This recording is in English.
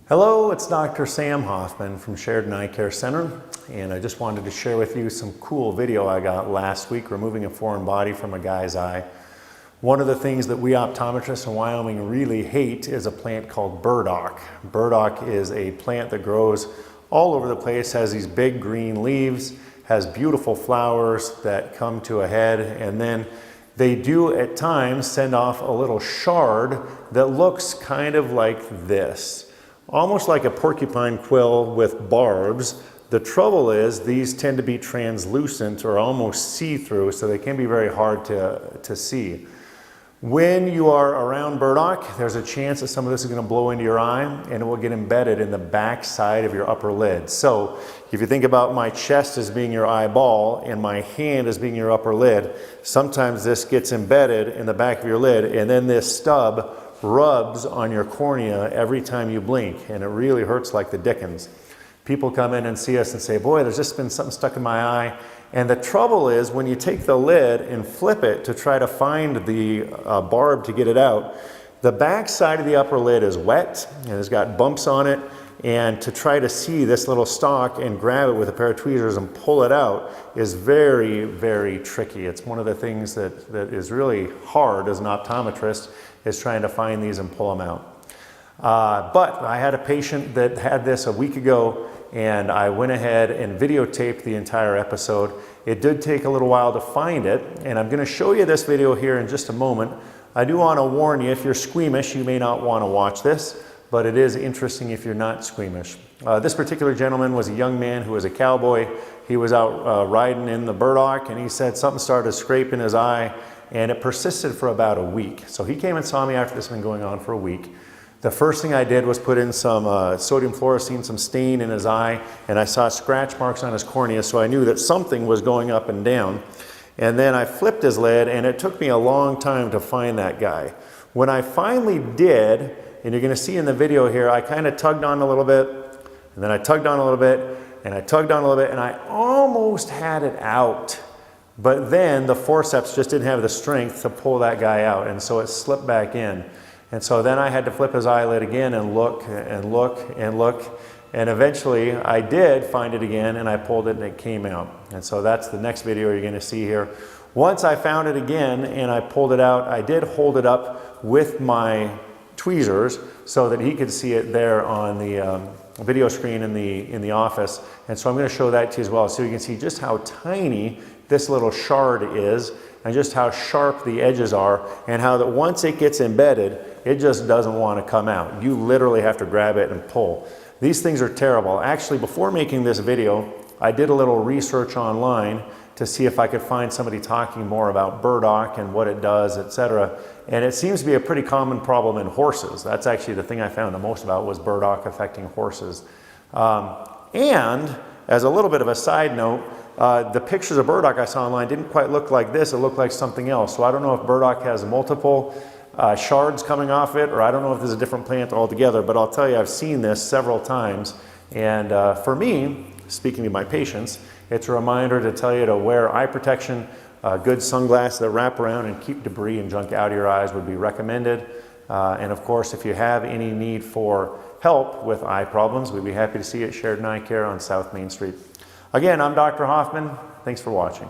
Hello, it's Dr. Sam Hoffman from Sheridan Eyecare Center, and I just wanted to share with you some cool video I got last week removing a foreign body from a guy's eye. One of the things that we optometrists in Wyoming really hate is a plant called burdock. Burdock is a plant that grows all over the place, has these big green leaves, has beautiful flowers that come to a head, and then they do at times send off a little shard that looks kind of like this. Almost like a porcupine quill with barbs. The trouble is these tend to be translucent or almost see-through, so they can be very hard to see. When you are around burdock, there's a chance that some of this is going to blow into your eye and it will get embedded in the back side of your upper lid. So if you think about my chest as being your eyeball and my hand as being your upper lid, sometimes this gets embedded in the back of your lid, and then this stub rubs on your cornea every time you blink, and it really hurts like the dickens. People come in and see us and say, boy, there's just been something stuck in my eye. And the trouble is when you take the lid and flip it to try to find the barb to get it out, the back side of the upper lid is wet and it's got bumps on it, and to try to see this little stalk and grab it with a pair of tweezers and pull it out is very, very tricky. It's one of the things that is really hard as an optometrist, is trying to find these and pull them out. But I had a patient that had this a week ago, and I went ahead and videotaped the entire episode. It did take a little while to find it, and I'm going to show you this video here in just a moment. I do want to warn you, if you're squeamish, you may not want to watch this, but it is interesting if you're not squeamish. This particular gentleman was a young man who was a cowboy. He was out riding in the burdock, and he said something started scraping his eye, and it persisted for about a week. So he came and saw me after this had been going on for a week. The first thing I did was put in some sodium fluorescein, some stain in his eye, and I saw scratch marks on his cornea, so I knew that something was going up and down. And then I flipped his lid, and it took me a long time to find that guy. When I finally did, and you're going to see in the video here, I kind of tugged on a little bit, and then I tugged on a little bit, and I tugged on a little bit, and I almost had it out. But then the forceps just didn't have the strength to pull that guy out, and so it slipped back in. And so then I had to flip his eyelid again and look and look and look, and eventually I did find it again, and I pulled it and it came out. And so that's the next video you're going to see here. Once I found it again and I pulled it out, I did hold it up with my tweezers so that he could see it there on the video screen in the office. And so I'm going to show that to you as well, so you can see just how tiny this little shard is, and just how sharp the edges are, and how that once it gets embedded, it just doesn't want to come out. You literally have to grab it and pull. These things are terrible. Actually, before making this video, I did a little research online to see if I could find somebody talking more about burdock and what it does, etc. And it seems to be a pretty common problem in horses. That's actually the thing I found the most about, was burdock affecting horses. And as a little bit of a side note, the pictures of burdock I saw online didn't quite look like this. It looked like something else. So I don't know if burdock has multiple shards coming off it, or I don't know if there's a different plant altogether, but I'll tell you, I've seen this several times. And for me, speaking to my patients, it's a reminder to tell you to wear eye protection. Good sunglasses that wrap around and keep debris and junk out of your eyes would be recommended. And of course, if you have any need for help with eye problems, we'd be happy to see you at Sheridan Eyecare on South Main Street. Again, I'm Dr. Hoffman. Thanks for watching.